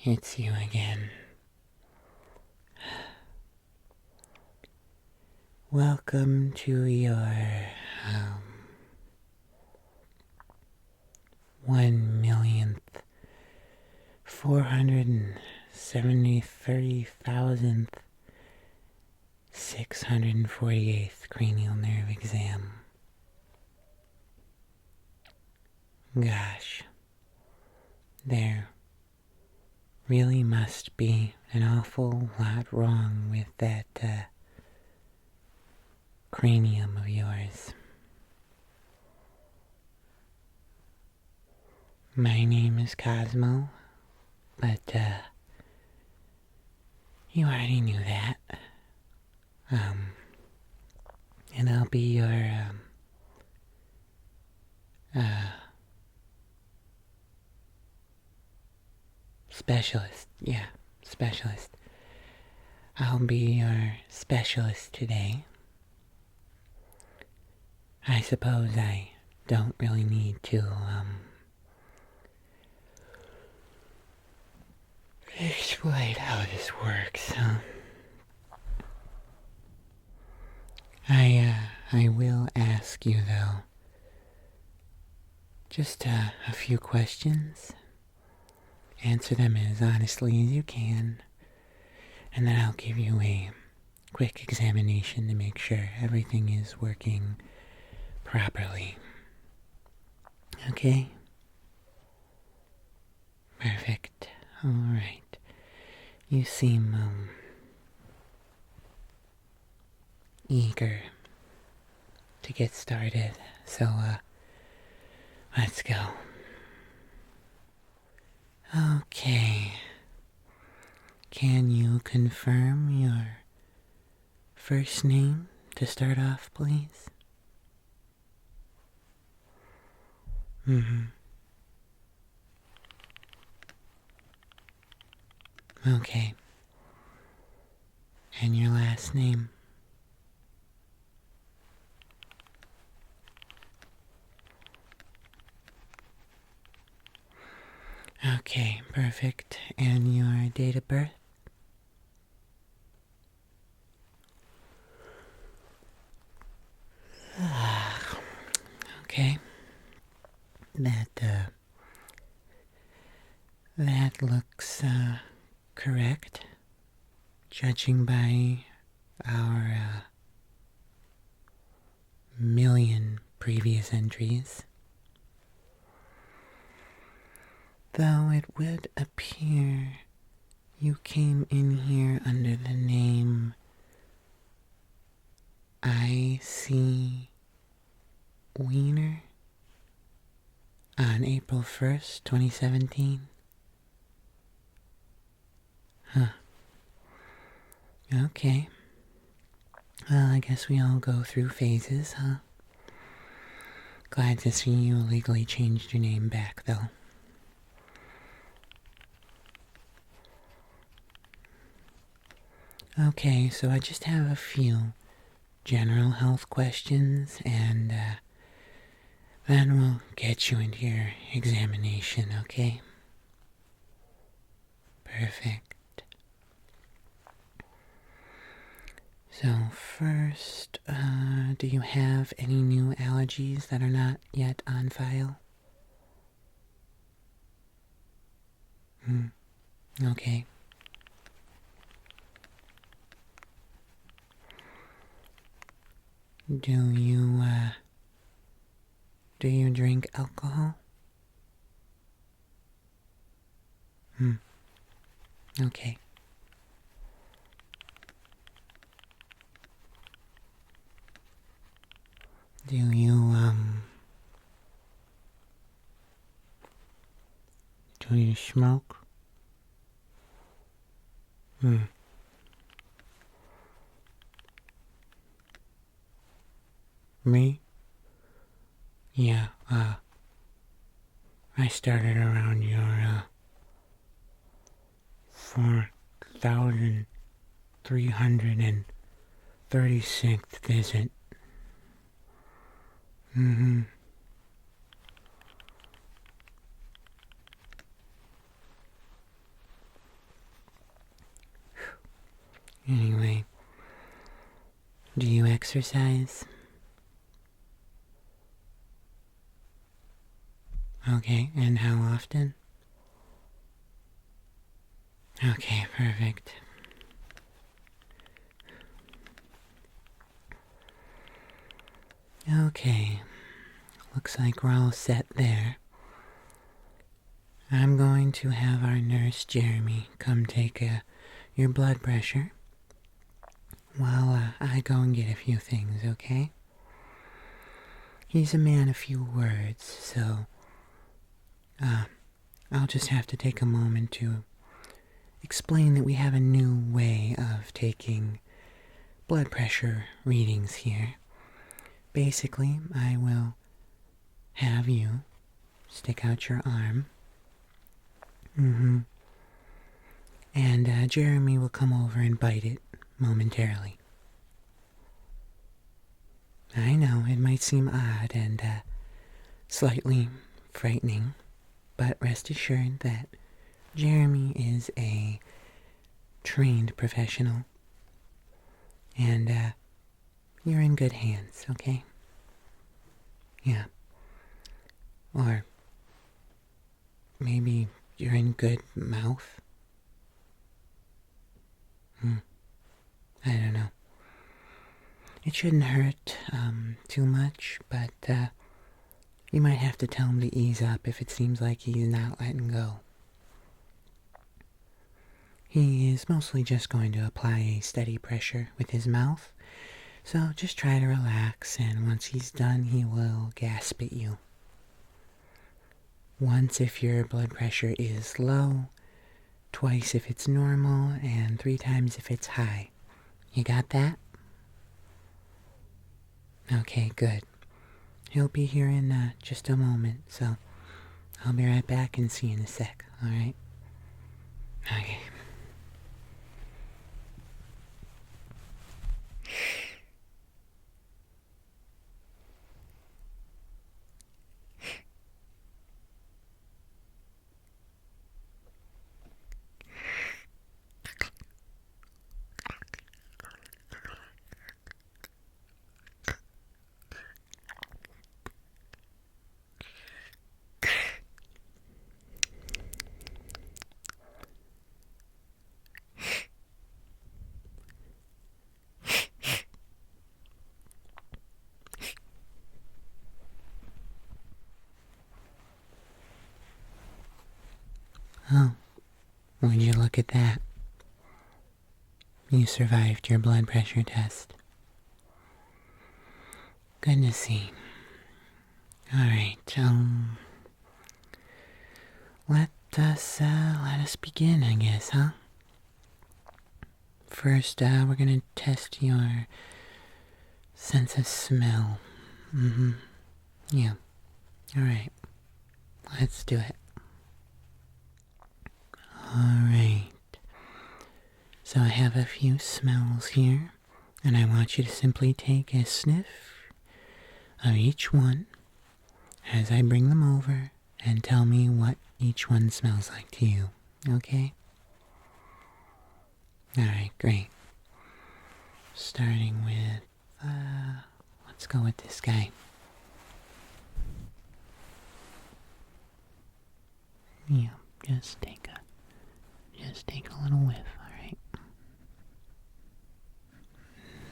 It's you again. Welcome to your 1,473,648th cranial nerve exam. Gosh, there really must be an awful lot wrong with that cranium of yours. My name is Cosmo, but you already knew that. And I'll be your specialist. Yeah, specialist. I'll be your specialist today. I suppose I don't really need to explain how this works, huh? I will ask you, though, just a few questions. Answer them as honestly as you can, and then I'll give you a quick examination to make sure everything is working properly. Okay? Perfect. Alright. You seem, eager to get started, so, let's go. Okay. Can you confirm your first name to start off, please? Okay. And your last name? Okay, perfect. And your date of birth? Okay. That looks, correct. Judging by our, million previous entries. Though it would appear you came in here under the name I.C. Wiener on April 1st, 2017. Huh. Okay. Well, I guess we all go through phases, huh? Glad to see you legally changed your name back, though. Okay, so I just have a few general health questions, and then we'll get you into your examination, okay? Perfect. So first, do you have any new allergies that are not yet on file? Okay. Do you drink alcohol? Okay. Do you smoke? Me? Yeah, I started around your, 4,336th visit. Anyway, do you exercise? Okay, and how often? Okay, perfect. Okay, looks like we're all set there. I'm going to have our nurse Jeremy come take your blood pressure while I go and get a few things, okay? He's a man of few words, so I'll just have to take a moment to explain that we have a new way of taking blood pressure readings here. Basically, I will have you stick out your arm. And Jeremy will come over and bite it momentarily. I know, it might seem odd and slightly frightening, but rest assured that Jeremy is a trained professional, and you're in good hands, okay? Yeah. Or maybe you're in good mouth? I don't know. It shouldn't hurt too much, but you might have to tell him to ease up if it seems like he's not letting go. He is mostly just going to apply a steady pressure with his mouth, so just try to relax, and once he's done, he will gasp at you. Once if your blood pressure is low, twice if it's normal, and 3 times if it's high. You got that? Okay, good. He'll be here in just a moment, so I'll be right back and see you in a sec, alright? Okay. Oh, would you look at that? You survived your blood pressure test. Good to see. Alright, let us begin, I guess, huh? First, we're gonna test your sense of smell. Yeah. Alright. Let's do it. Alright. So I have a few smells here, and I want you to simply take a sniff of each one as I bring them over and tell me what each one smells like to you. Okay? Alright, great. Starting with, let's go with this guy. Yeah, just take a little whiff, alright?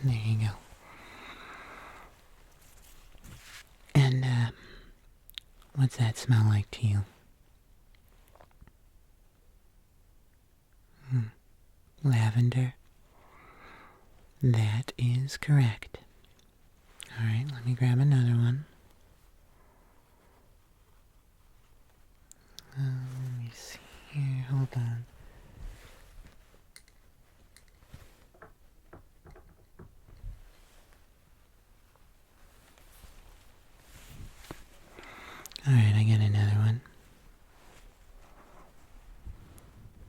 There you go. And, what's that smell like to you? Lavender? That is correct. Alright, let me grab another one. Let me see here, hold on. Alright, I got another one.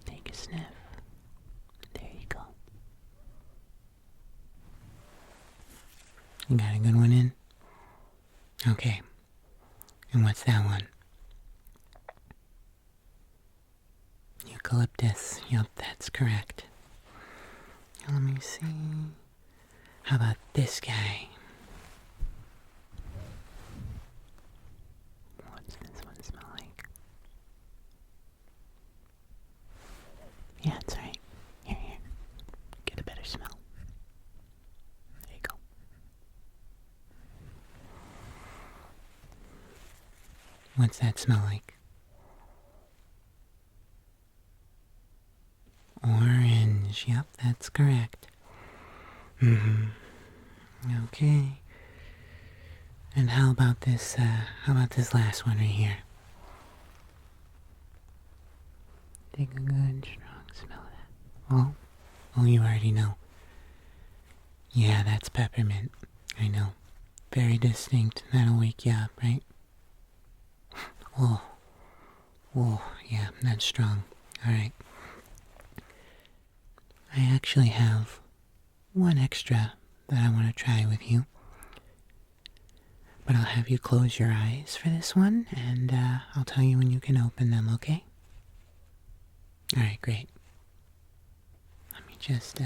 Take a sniff. There you go. You got a good one in? Okay. And what's that one? Eucalyptus. Yup, that's correct. Let me see. How about this guy? What's this one smell like? Yeah, it's alright. Here. Get a better smell. There you go. What's that smell like? Orange. Yep, that's correct. Okay. And how about this last one right here? Take a good, strong smell of that. Oh, you already know. Yeah, that's peppermint. I know. Very distinct. That'll wake you up, right? Whoa, yeah, that's strong. Alright. I actually have one extra that I want to try with you. But I'll have you close your eyes for this one, and I'll tell you when you can open them, okay? Alright, great. Let me just,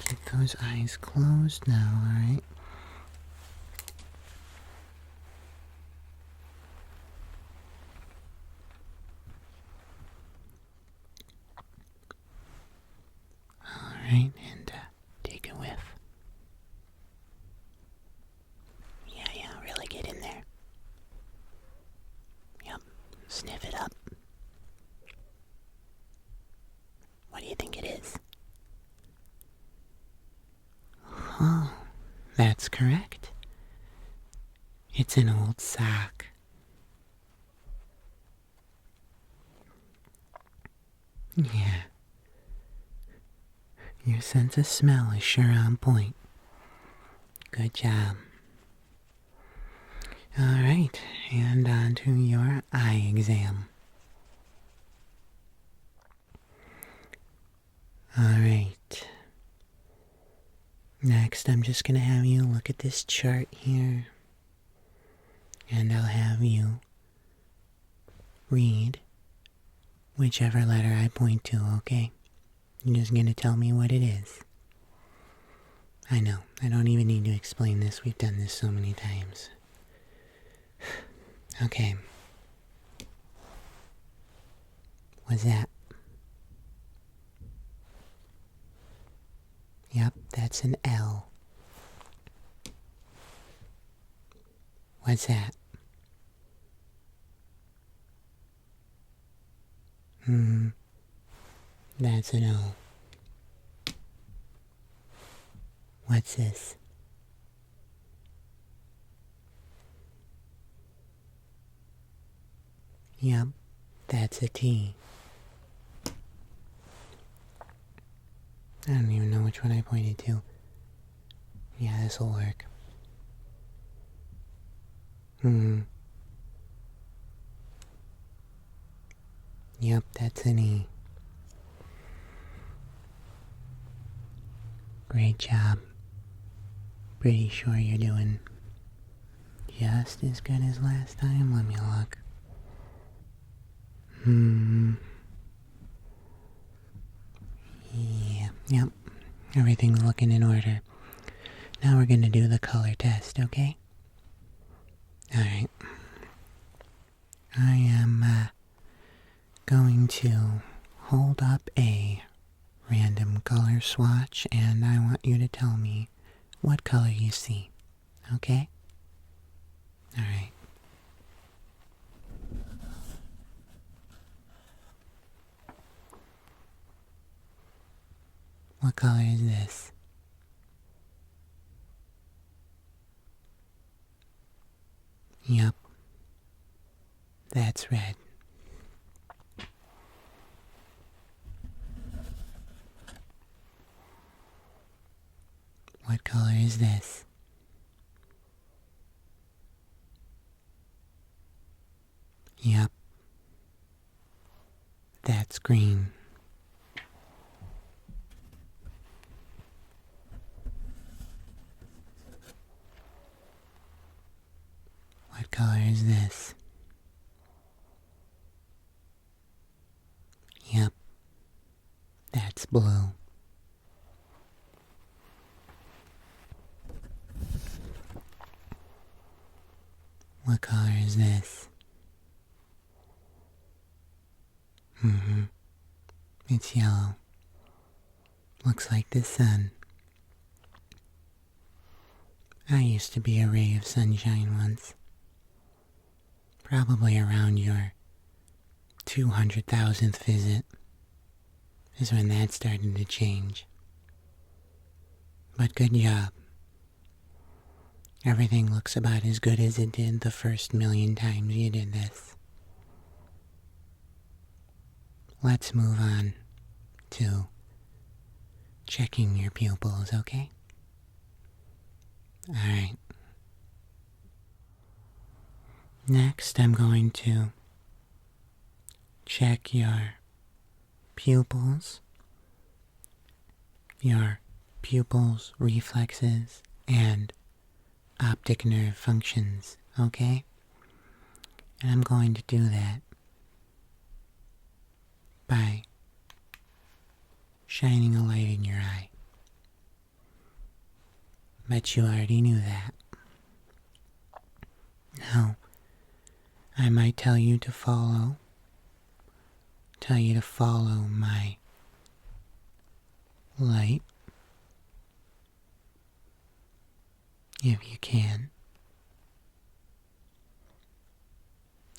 keep those eyes closed now, alright? Alright, and take a whiff. Yeah, really get in there. Yep, sniff it up. What do you think it is? Oh, that's correct. It's an old sock. Yeah. Your sense of smell is sure on point. Good job. Alright, and on to your eye exam. Alright. Next, I'm just going to have you look at this chart here. And I'll have you read whichever letter I point to, okay? You're just going to tell me what it is. I know, I don't even need to explain this. We've done this so many times. Okay. What's that? Yep, that's an L. What's that? That's an O. What's this? Yep, that's a T. I don't even know which one I pointed to. Yeah, this'll work. Yep, that's an E. Great job. Pretty sure you're doing just as good as last time. Let me look. Yeah, yep. Everything's looking in order. Now we're gonna do the color test, okay? Alright. I am going to hold up a random color swatch, and I want you to tell me what color you see, okay? Alright. What color is this? Yup. That's red. What color is this? Yup. That's green. What color is this? It's blue. What color is this? It's yellow. Looks like the sun. I used to be a ray of sunshine once. Probably around your 200,000th visit is when that started to change. But good job. Everything looks about as good as it did the first million times you did this. Let's move on to checking your pupils, okay? Alright. Next, I'm going to check your pupils, reflexes, and optic nerve functions, okay? And I'm going to do that by shining a light in your eye. Bet you already knew that. Now, I might tell you to follow my light, if you can.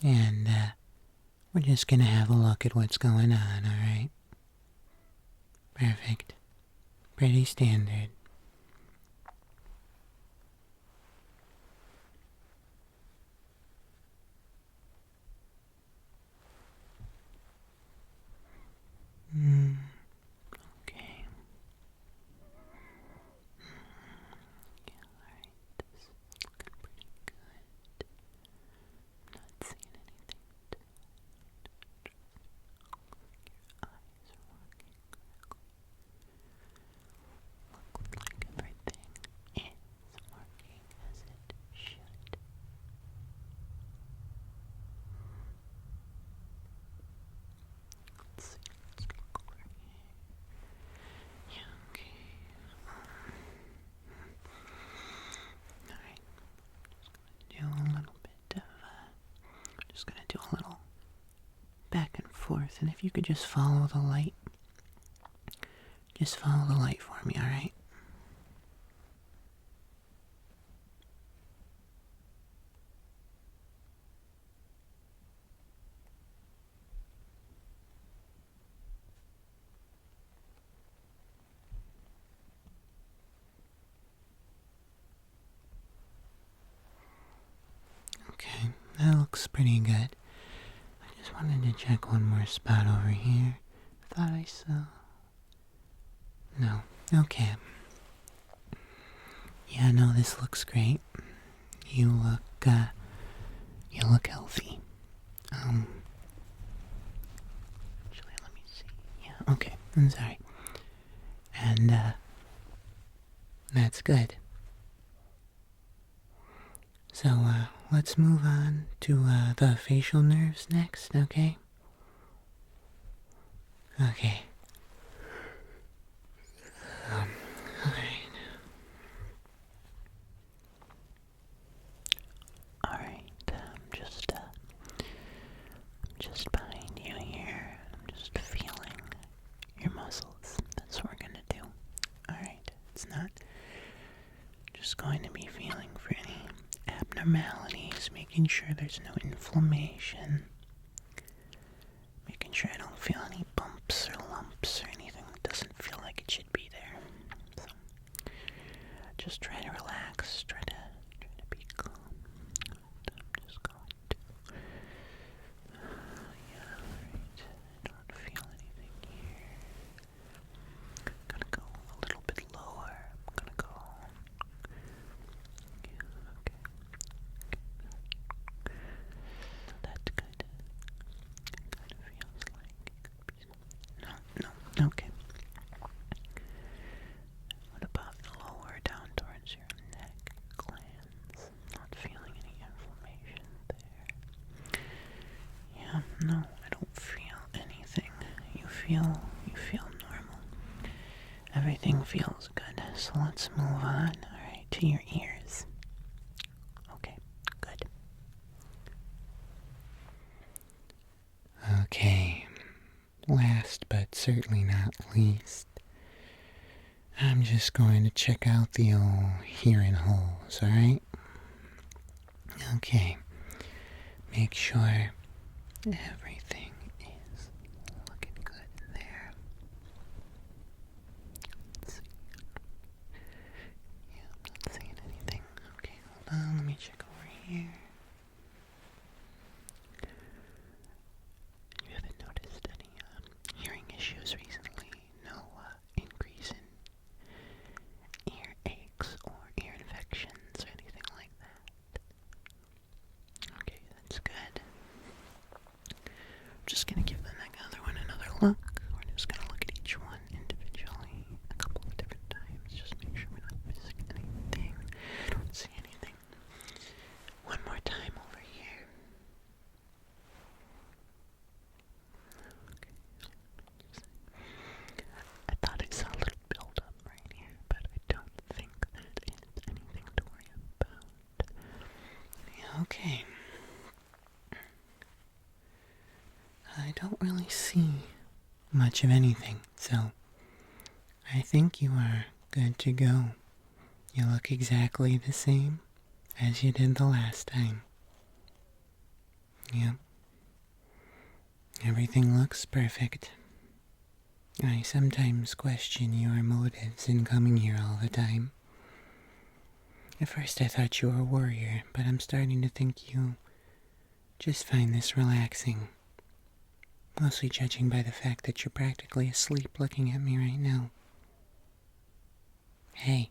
And we're just gonna have a look at what's going on, alright? Perfect. Pretty standard. Okay. Alright, this is looking pretty good. Not seeing anything too your eyes are working correctly. Looks like everything is working as it should. Let's see, let's look over here. Yeah, okay. Alright. Just gonna do a little back and forth, and if you could just follow the light. Just follow the light for me, alright? Okay, that looks pretty good. I just wanted to check one more spot over here. Thought I saw... No. Okay. Yeah, no, this looks great. You look healthy. Actually, let me see. Yeah, okay, I'm sorry. And, that's good. So, let's move on to, the facial nerves next, okay? Okay. Alright, just behind you here. I'm just feeling your muscles. That's what we're gonna do. Alright, it's not just going to be feeling for any abnormalities, making sure there's no inflammation, making sure I don't feel any bumps or lumps or anything that doesn't feel like it should be there. So, just try to relax, try to be calm. I'm just going to, yeah, alright, I don't feel anything here. I'm gonna go a little bit lower. I'm gonna go, yeah, okay. That's good. Kind of feels like it could be no, okay. What about lower down towards your neck glands? Not feeling any inflammation there. Yeah, no, I don't feel anything. You feel normal. Everything feels good, so let's move on, alright, to your ears. Okay, good. Okay, last but certainly not least, I'm just going to check out the old hearing holes, alright? Okay, make sure everything is looking good in there. Let's see. Yeah, I'm not seeing anything. Okay, hold on, let me check over here. You haven't noticed any hearing issues recently? No increase in ear aches or ear infections or anything like that? Okay, that's good. I'm just going to give the other one another look. We're just going to look at each one individually a couple of different times. Just make sure we're not missing anything. I don't see anything. One more time over here. Okay. I thought I saw a little buildup right here, but I don't think that is anything to worry about. Yeah, okay. I don't really see much of anything, so I think you are good to go. You look exactly the same as you did the last time. Yep. Everything looks perfect. I sometimes question your motives in coming here all the time. At first I thought you were a warrior, but I'm starting to think you just find this relaxing. Mostly judging by the fact that you're practically asleep looking at me right now. Hey.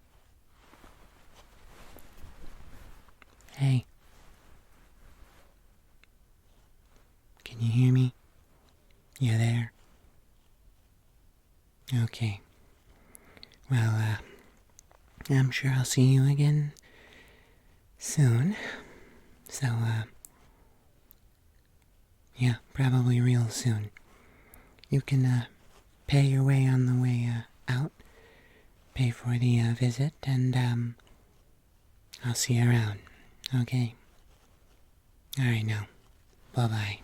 Hey. Can you hear me? You there? Okay. Well, I'm sure I'll see you again soon. So, yeah, probably real soon. You can, pay your way on the way, out. Pay for the, visit, and, I'll see you around. Okay? Alright now. Bye-bye.